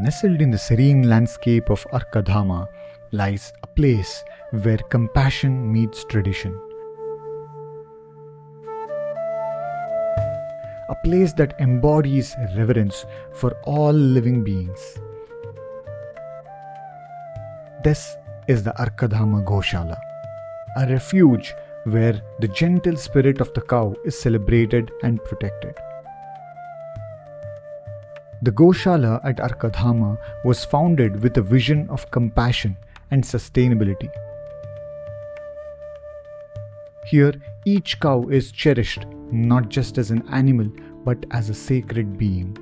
Nestled in the serene landscape of Arkadhama lies a place where compassion meets tradition. A place that embodies reverence for all living beings. This is the Arkadhama Goshala, a refuge where the gentle spirit of the cow is celebrated and protected. The Goshala at Arkadhama was founded with a vision of compassion and sustainability. Here, each cow is cherished not just as an animal but as a sacred being.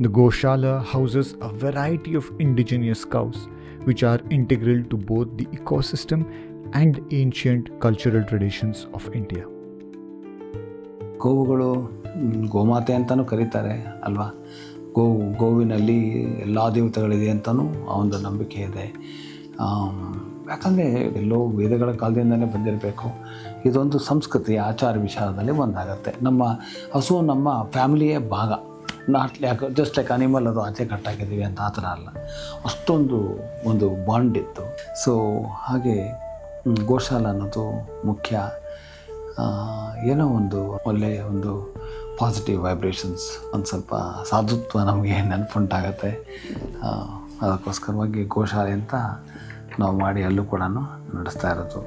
The Goshala houses a variety of indigenous cows which are integral to both the ecosystem and ancient cultural traditions of India. ಗೋವುಗಳು ಗೋಮಾತೆ ಅಂತಲೂ ಕರೀತಾರೆ ಅಲ್ವಾ. ಗೋವಿನಲ್ಲಿ ಎಲ್ಲ ದೇವತೆಗಳಿದೆ ಅಂತಲೂ ಆ ಒಂದು ನಂಬಿಕೆ ಇದೆ. ಯಾಕಂದರೆ ಎಲ್ಲೋ ವೇದಗಳ ಕಾಲದಿಂದಲೇ ಬಂದಿರಬೇಕು. ಇದೊಂದು ಸಂಸ್ಕೃತಿ ಆಚಾರ ವಿಚಾರದಲ್ಲಿ ಒಂದಾಗತ್ತೆ. ನಮ್ಮ ಹಸು ನಮ್ಮ ಫ್ಯಾಮಿಲಿಯೇ ಭಾಗ. ನಾಟ್ ಜಸ್ಟ್ ಲೈಕ್ ಅನಿಮಲ್ ಅದು ಆಚೆ ಕಟ್ಟಾಕಿದ್ದೀವಿ ಅಂತ ಆ ಥರ ಅಲ್ಲ, ಅಷ್ಟೊಂದು ಒಂದು ಬಾಂಡ್ ಇತ್ತು. ಸೊ ಹಾಗೆ ಗೋಶಾಲ ಅನ್ನೋದು ಮುಖ್ಯ. ಏನೋ ಒಂದು ಒಳ್ಳೆಯ ಒಂದು ಪಾಸಿಟಿವ್ ವೈಬ್ರೇಷನ್ಸ್, ಒಂದು ಸ್ವಲ್ಪ ಸಾಧುತ್ವ ನಮಗೆ ನೆನಪುಂಟಾಗತ್ತೆ. ಅದಕ್ಕೋಸ್ಕರವಾಗಿ ಗೋಶಾಲೆ ಅಂತ ನಾವು ಮಾಡಿ ಅಲ್ಲೂ ಕೂಡ ನಡೆಸ್ತಾ ಇರೋದು.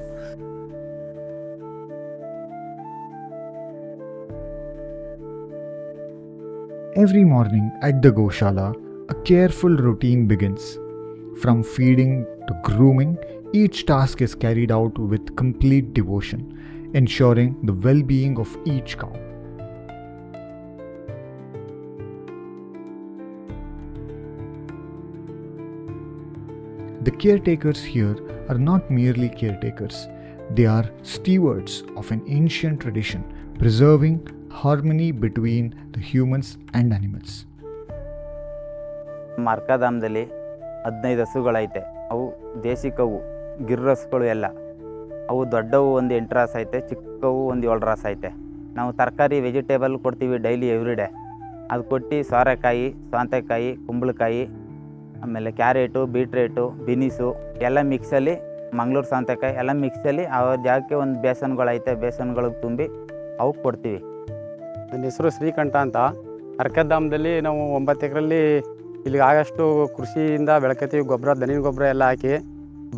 Every morning at the Goshala, a careful routine begins. From feeding to grooming, each task is carried out with complete devotion, ensuring the well-being of each cow. The caretakers here are not merely caretakers, they are stewards of an ancient tradition, preserving harmony between the humans and animals. ಅರ್ಕಧಾಮದಲ್ಲಿ 15 ಹಸುಗಳೈತೆ. ಅವು ದೇಸಿ ಕವು, ಗಿರ್ರಸ್ಗಳು ಎಲ್ಲ. ಅವು ದೊಡ್ಡವು ಒಂದು 8 ರಾಸ್ ಐತೆ, ಚಿಕ್ಕವು ಒಂದು 7 ರಾಸ್ ಐತೆ. ನಾವು ತರಕಾರಿ ವೆಜಿಟೇಬಲ್ ಕೊಡ್ತೀವಿ ಡೈಲಿ ಎವ್ರಿಡೇ. ಅದು ಕೊಟ್ಟು ಸೋರೆಕಾಯಿ, ಸೌತೆಕಾಯಿ, ಕುಂಬಳಕಾಯಿ, ಆಮೇಲೆ ಕ್ಯಾರೆಟು, ಬೀಟ್ರೇಟು, ಬಿನೀಸು ಎಲ್ಲ ಮಿಕ್ಸಲ್ಲಿ, ಮಂಗಳೂರು ಸೌತೆಕಾಯಿ ಎಲ್ಲ ಮಿಕ್ಸಲ್ಲಿ ಅವ್ರ ಜಾಗಕ್ಕೆ ಒಂದು ಬೇಸನ್ಗಳೈತೆ, ಬೇಸನ್ಗಳಿಗೆ ತುಂಬಿ ಅವಕ್ಕೆ ಕೊಡ್ತೀವಿ. ನನ್ನ ಹೆಸರು ಶ್ರೀಕಂಠ ಅಂತ. ಅರ್ಕಧಾಮದಲ್ಲಿ ನಾವು 9 ಎಕರೆಯಲ್ಲಿ ಇಲ್ಲಿಗೆ ಆಗಷ್ಟು ಕೃಷಿಯಿಂದ ಬೆಳ್ಕೊತೀವಿ. ಗೊಬ್ಬರ, ದನಿನ ಗೊಬ್ಬರ ಎಲ್ಲ ಹಾಕಿ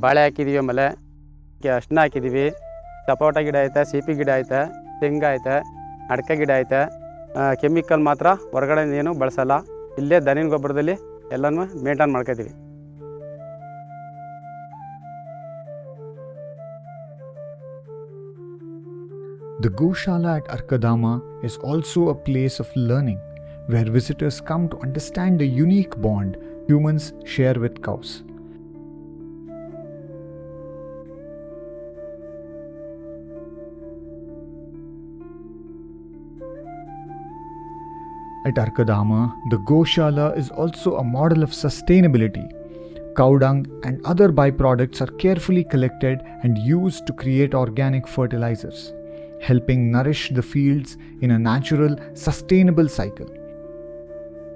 ಬಾಳೆ ಹಾಕಿದ್ದೀವಿ, ಆಮೇಲೆ ಅರ್ಶಿನ ಹಾಕಿದ್ದೀವಿ. ಸಪೋಟ ಗಿಡ ಐತೆ, ಸಿಪಿ ಗಿಡ ಐತೆ, ತೆಂಗು ಐತೆ, ಅಡಿಕೆ ಗಿಡ ಐತೆ. ಕೆಮಿಕಲ್ ಮಾತ್ರ ಹೊರಗಡೆ ಏನು ಬಳಸಲ್ಲ. ಇಲ್ಲೇ ದನಿನ ಗೊಬ್ಬರದಲ್ಲಿ ಎಲ್ಲನೂ ಮೇಂಟೈನ್ ಮಾಡ್ಕೊತೀವಿ. The Goshala at Arkadhama is also a place of learning, where visitors come to understand the unique bond humans share with cows. At Arkadhama, the Goshala is also a model of sustainability. Cow dung and other byproducts are carefully collected and used to create organic fertilizers, helping nourish the fields in a natural, sustainable cycle.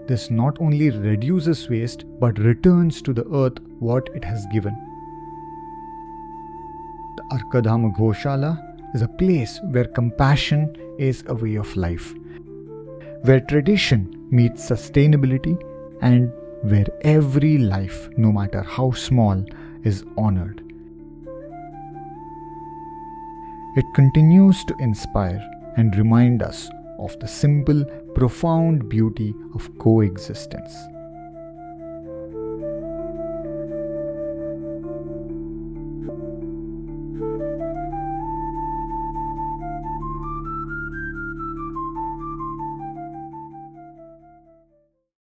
This not only reduces waste but returns to the earth what it has given. The Arkadhama Goshala is a place where compassion is a way of life, where tradition meets sustainability, and where every life, no matter how small, is honored. It continues to inspire and remind us of the simple, profound beauty of coexistence.